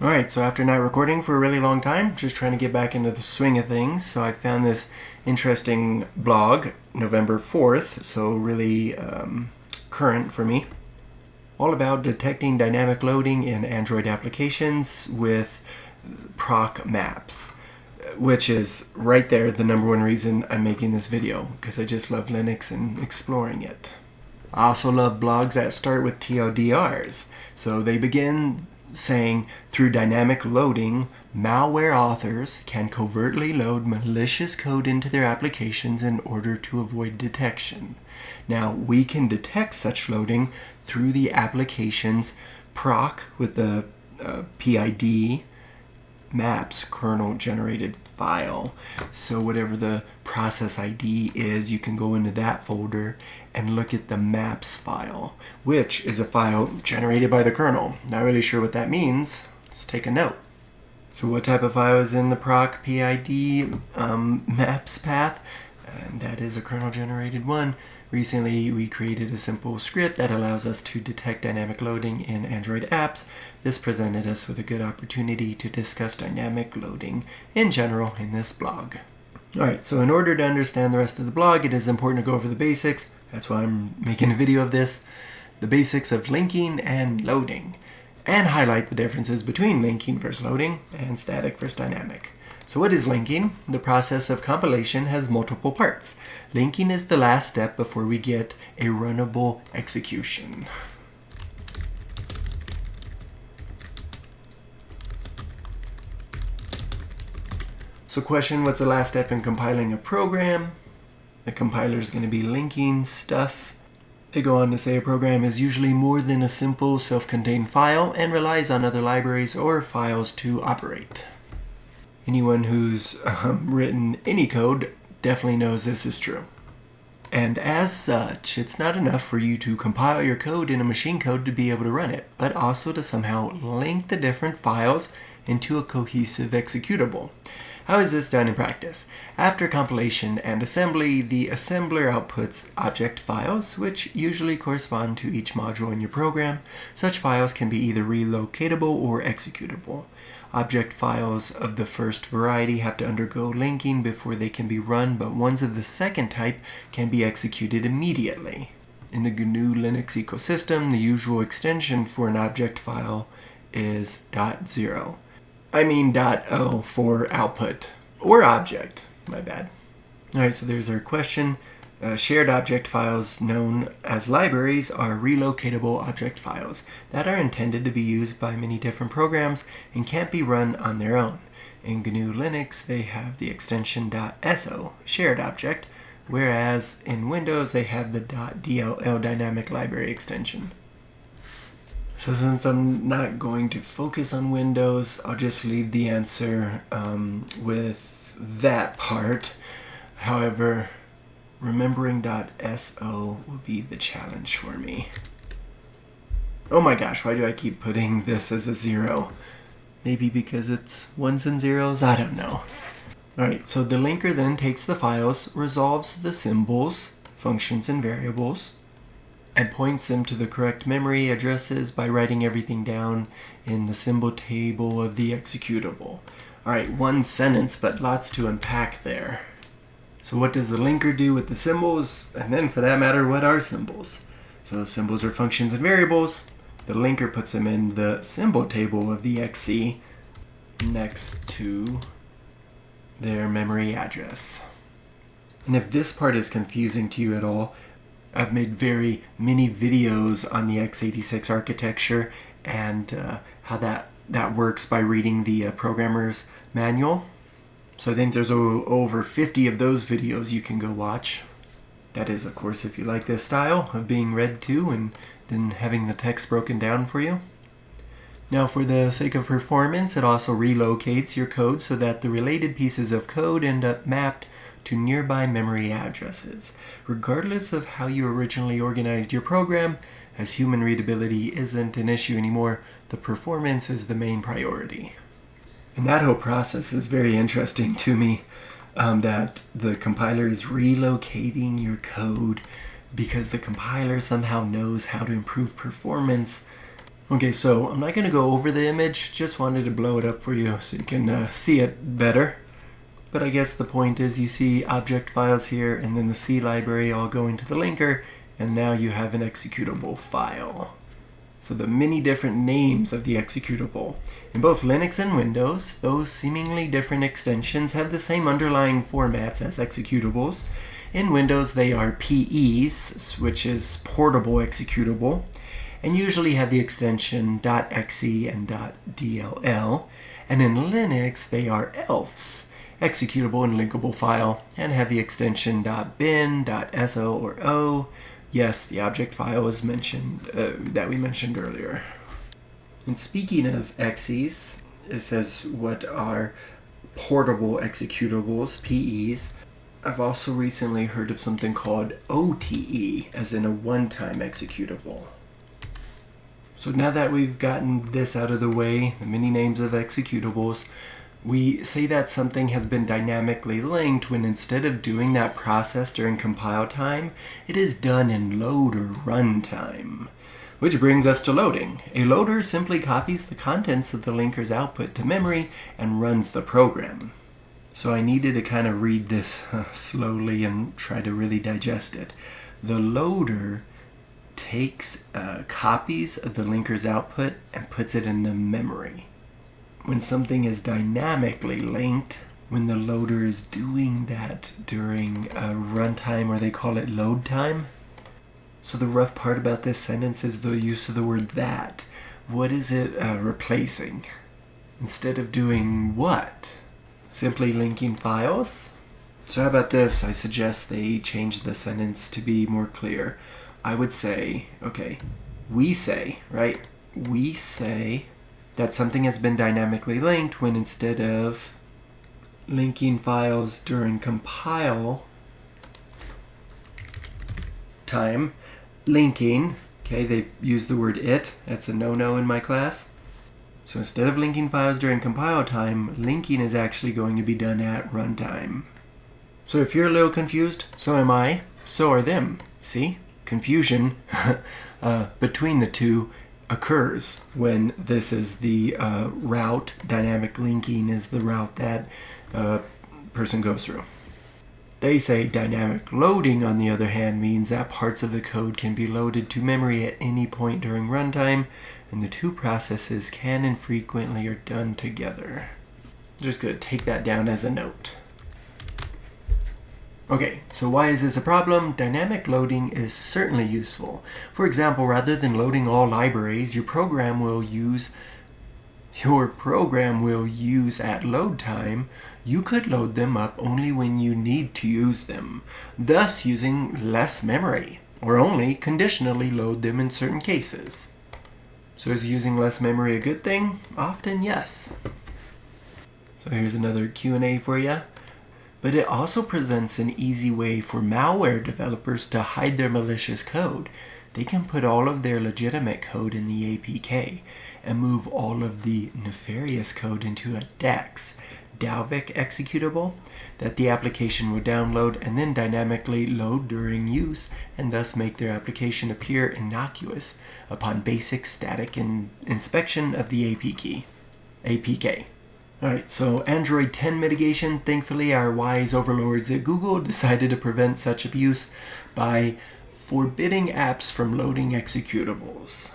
Alright, so after not recording for a really long time, just trying to get back into the swing of things, so I found this interesting blog, November 4th, so really current for me, all about detecting dynamic loading in Android applications with pidmaps, which is right there the number one reason I'm making this video, because I just love Linux and exploring it. I also love blogs that start with TLDRs, so they begin saying, through dynamic loading, malware authors can covertly load malicious code into their applications in order to avoid detection. Now, we can detect such loading through the application's proc with the PID maps kernel generated file. So whatever the process ID is, you can go into that folder and look at the maps file, which is a file generated by the kernel. Not really sure what that means. Let's take a note. So what type of file is in the proc PID maps path? And that is a kernel generated one. Recently, we created a simple script that allows us to detect dynamic loading in Android apps. This presented us with a good opportunity to discuss dynamic loading in general in this blog. Alright, so in order to understand the rest of the blog, it is important to go over the basics. That's why I'm making a video of this. The basics of linking and loading, and highlight the differences between linking versus loading and static versus dynamic. So what is linking? The process of compilation has multiple parts. Linking is the last step before we get a runnable execution. So question, what's the last step in compiling a program? The compiler is going to be linking stuff. They go on to say a program is usually more than a simple self-contained file and relies on other libraries or files to operate. Anyone who's written any code definitely knows this is true. And as such, it's not enough for you to compile your code in a machine code to be able to run it, but also to somehow link the different files into a cohesive executable. How is this done in practice? After compilation and assembly, the assembler outputs object files, which usually correspond to each module in your program. Such files can be either relocatable or executable. Object files of the first variety have to undergo linking before they can be run, but ones of the second type can be executed immediately. In the GNU Linux ecosystem, the usual extension for an object file is .0. I mean .o for output, or object, my bad. Alright, so there's our question. Shared object files known as libraries are relocatable object files that are intended to be used by many different programs and can't be run on their own. In GNU Linux, they have the extension .so, shared object, whereas in Windows, they have the .dll dynamic library extension. So since I'm not going to focus on Windows, I'll just leave the answer with that part. However, remembering .so would be the challenge for me. Oh my gosh, why do I keep putting this as a 0? Maybe because it's ones and zeros? I don't know. Alright, so the linker then takes the files, resolves the symbols, functions, and variables, and points them to the correct memory addresses by writing everything down in the symbol table of the executable. Alright, one sentence, but lots to unpack there. So what does the linker do with the symbols? And then for that matter, what are symbols? So symbols are functions and variables. The linker puts them in the symbol table of the XC next to their memory address. And if this part is confusing to you at all, I've made very many videos on the x86 architecture and how that works by reading the programmer's manual. So I think there's over 50 of those videos you can go watch. That is, of course, if you like this style of being read to and then having the text broken down for you. Now, for the sake of performance, it also relocates your code so that the related pieces of code end up mapped to nearby memory addresses. Regardless of how you originally organized your program, as human readability isn't an issue anymore, the performance is the main priority. And that whole process is very interesting to me, that the compiler is relocating your code because the compiler somehow knows how to improve performance. Okay, so I'm not going to go over the image, just wanted to blow it up for you so you can see it better. But I guess the point is you see object files here and then the C library all going to the linker, and now you have an executable file. So the many different names of the executable. In both Linux and Windows, those seemingly different extensions have the same underlying formats as executables. In Windows, they are PEs, which is portable executable, and usually have the extension .exe and .dll. And in Linux, they are ELFs, executable and linkable file, and have the extension .bin, .so, or .o. Yes, the object file was mentioned that we mentioned earlier. And speaking of exes, it says what are portable executables, PEs. I've also recently heard of something called OTE, as in a one-time executable. So now that we've gotten this out of the way, the many names of executables, we say that something has been dynamically linked when instead of doing that process during compile time, it is done in load or runtime. Which brings us to loading. A loader simply copies the contents of the linker's output to memory and runs the program. So I needed to kind of read this slowly and try to really digest it. The loader takes copies of the linker's output and puts it in the memory. When something is dynamically linked, when the loader is doing that during runtime, or they call it load time. So the rough part about this sentence is the use of the word that. What is it replacing? Instead of doing what? Simply linking files? So how about this? I suggest they change the sentence to be more clear. I would say, okay, we say, right? We say that something has been dynamically linked when instead of linking files during compile time, linking, okay, they use the word it, that's a no-no in my class. So instead of linking files during compile time, linking is actually going to be done at runtime. So if you're a little confused, so am I, so are them. See? Confusion between the two occurs when this is the route. Dynamic linking is the route that person goes through. They say dynamic loading, on the other hand, means that parts of the code can be loaded to memory at any point during runtime, and the two processes can and frequently are done together. Just going to take that down as a note. Okay, so why is this a problem? Dynamic loading is certainly useful. For example, rather than loading all libraries, your program will use at load time, you could load them up only when you need to use them, thus using less memory, or only conditionally load them in certain cases. So is using less memory a good thing? Often, yes. So here's another Q&A for you. But it also presents an easy way for malware developers to hide their malicious code. They can put all of their legitimate code in the APK and move all of the nefarious code into a DEX, Dalvik executable, that the application will download and then dynamically load during use, and thus make their application appear innocuous upon basic static inspection of the APK. Alright, so Android 10 mitigation. Thankfully, our wise overlords at Google decided to prevent such abuse by forbidding apps from loading executables.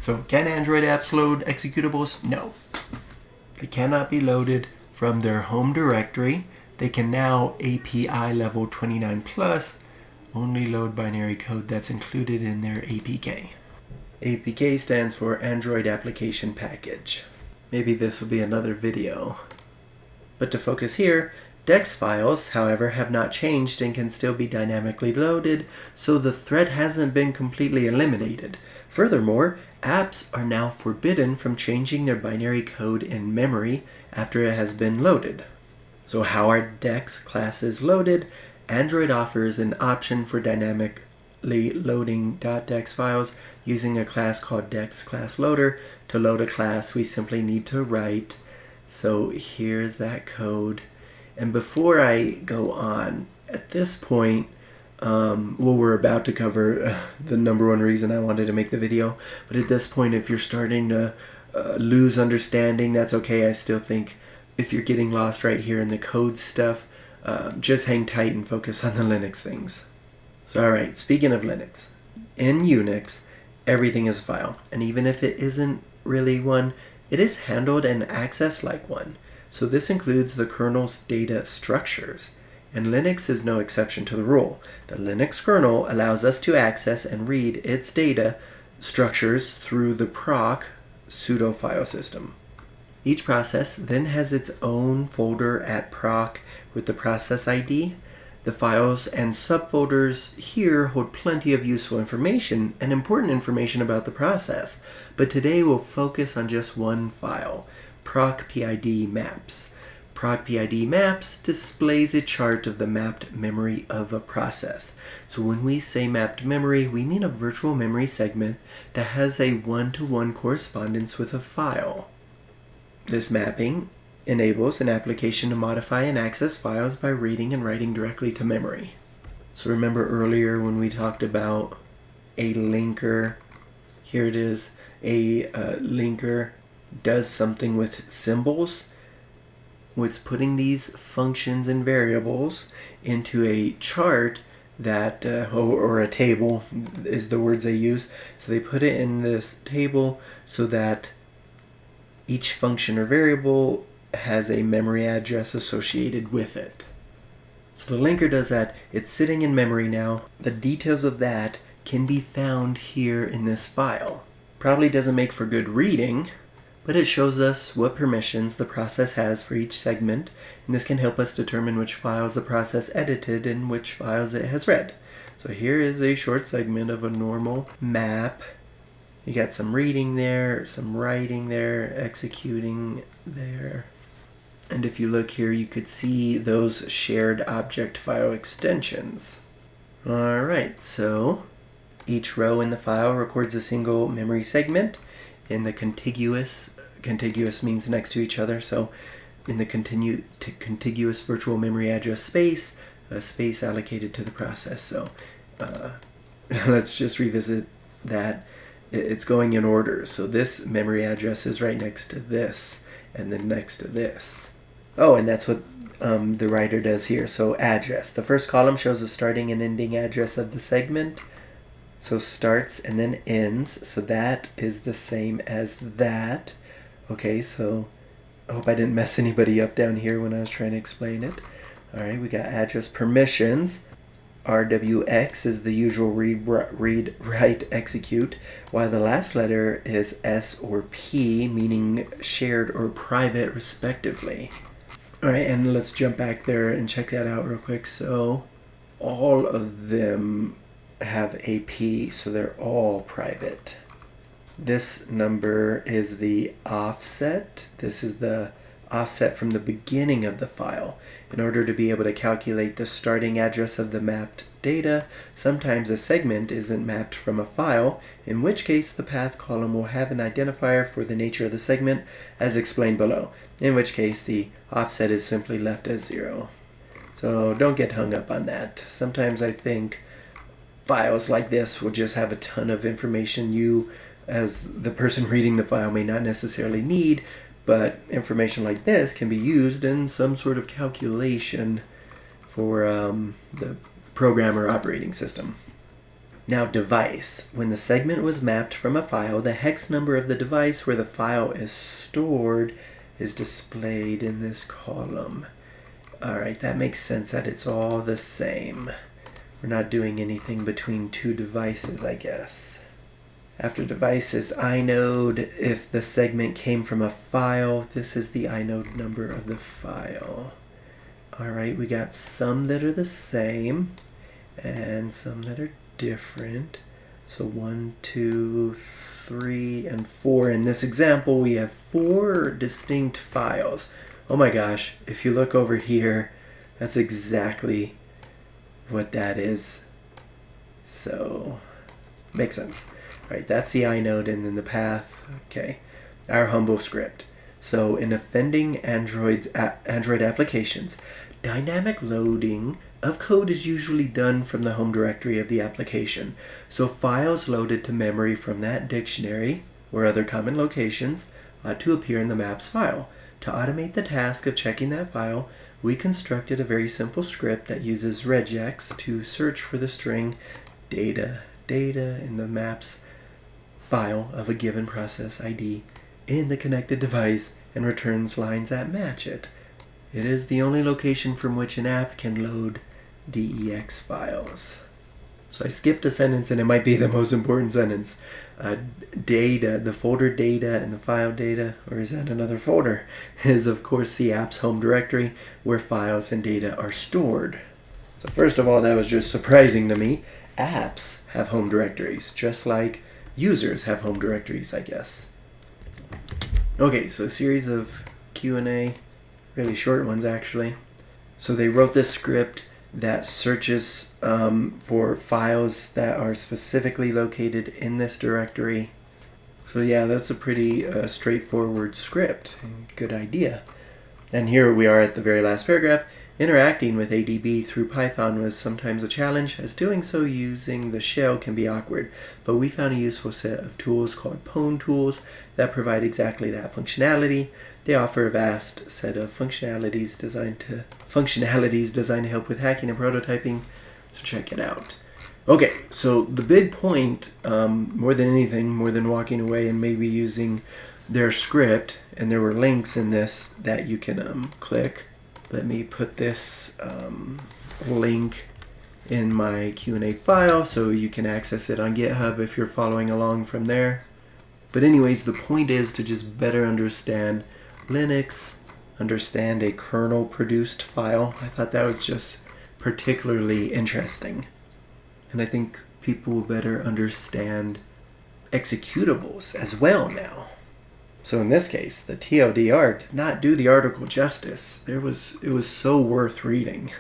So, can Android apps load executables? No. They cannot be loaded from their home directory. They can now API level 29 plus only load binary code that's included in their APK. APK stands for Android Application Package. Maybe this will be another video. But to focus here, DEX files, however, have not changed and can still be dynamically loaded, so the threat hasn't been completely eliminated. Furthermore, apps are now forbidden from changing their binary code in memory after it has been loaded. So how are DEX classes loaded? Android offers an option for dynamically loading .dex files using a class called DEX class loader. To load a class, we simply need to write. So here's that code. And before I go on, at this point, Well, we're about to cover the number one reason I wanted to make the video. But at this point, if you're starting to lose understanding, that's okay. I still think if you're getting lost right here in the code stuff, just hang tight and focus on the Linux things. So, all right, speaking of Linux, in Unix, everything is a file. And even if it isn't really one, it is handled and accessed like one. So this includes the kernel's data structures. And Linux is no exception to the rule. The Linux kernel allows us to access and read its data structures through the proc pseudo file system. Each process then has its own folder at proc with the process ID. The files and subfolders here hold plenty of useful information and important information about the process, but today we'll focus on just one file, proc PID maps. Proc PID maps displays a chart of the mapped memory of a process. So when we say mapped memory, we mean a virtual memory segment that has a one-to-one correspondence with a file. This mapping enables an application to modify and access files by reading and writing directly to memory. So remember earlier when we talked about a linker, here it is, a linker does something with symbols. It's putting these functions and variables into a chart that, or a table is the words they use. So they put it in this table so that each function or variable has a memory address associated with it. So the linker does that. It's sitting in memory now. The details of that can be found here in this file. Probably doesn't make for good reading, but it shows us what permissions the process has for each segment, and this can help us determine which files the process edited and which files it has read. So here is a short segment of a normal map. You got some reading there, some writing there, executing there. And if you look here, you could see those shared object file extensions. All right, so each row in the file records a single memory segment in the contiguous means next to each other, so in the contiguous virtual memory address space, a space allocated to the process. So let's just revisit that. It's going in order, so this memory address is right next to this, and then next to this. Oh, and that's what the writer does here. So address. The first column shows the starting and ending address of the segment. So starts and then ends, so that is the same as that. Okay, so I hope I didn't mess anybody up down here when I was trying to explain it. All right, we got address permissions. RWX is the usual read, write, execute, while the last letter is S or P, meaning shared or private, respectively. All right, and let's jump back there and check that out real quick. So all of them have a P, so they're all private. This number is the offset. This is the offset from the beginning of the file. In order to be able to calculate the starting address of the mapped data, sometimes a segment isn't mapped from a file, in which case the path column will have an identifier for the nature of the segment, as explained below, in which case the offset is simply left as 0. So don't get hung up on that. Sometimes I think files like this will just have a ton of information you, as the person reading the file, may not necessarily need, but information like this can be used in some sort of calculation for the program or operating system. Now, device. When the segment was mapped from a file, the hex number of the device where the file is stored is displayed in this column. All right, that makes sense that it's all the same. We're not doing anything between two devices, I guess. After devices, inode. If the segment came from a file, this is the inode number of the file. All right, we got some that are the same and some that are different. So 1, 2, 3, and 4. In this example, we have 4 distinct files. Oh my gosh, if you look over here, that's exactly what that is. So, makes sense. All right, that's the inode and then the path. Okay, our humble script. So in offending Android applications, dynamic loading of code is usually done from the home directory of the application. So files loaded to memory from that dictionary or other common locations ought to appear in the maps file. To automate the task of checking that file, we constructed a very simple script that uses regex to search for the string data in the maps file of a given process ID in the connected device and returns lines that match it. It is the only location from which an app can load DEX files. So I skipped a sentence, and it might be the most important sentence. Data, the folder data and the file data, or is that another folder, is of course the app's home directory where files and data are stored. So first of all, that was just surprising to me. Apps have home directories, just like users have home directories, I guess. Okay, so a series of Q&A, really short ones actually. So they wrote this script that searches for files that are specifically located in this directory. So yeah, that's a pretty straightforward script and good idea. And here we are at the very last paragraph. Interacting with ADB through Python was sometimes a challenge, as doing so using the shell can be awkward, but we found a useful set of tools called pwn tools that provide exactly that functionality. They offer a vast set of functionalities designed to help with hacking and prototyping, so check it out. Okay, so the big point, more than anything, more than walking away and maybe using their script, and there were links in this that you can click. Let me put this link in my Q&A file so you can access it on GitHub if you're following along from there. But anyways, the point is to just better understand Linux, understand a kernel produced file. I thought that was just particularly interesting. And I think people will better understand executables as well now. So in this case, the TLDR did not do the article justice. It was so worth reading.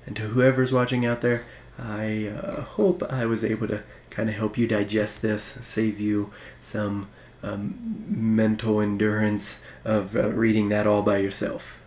And to whoever's watching out there, I hope I was able to kind of help you digest this, save you some mental endurance of reading that all by yourself.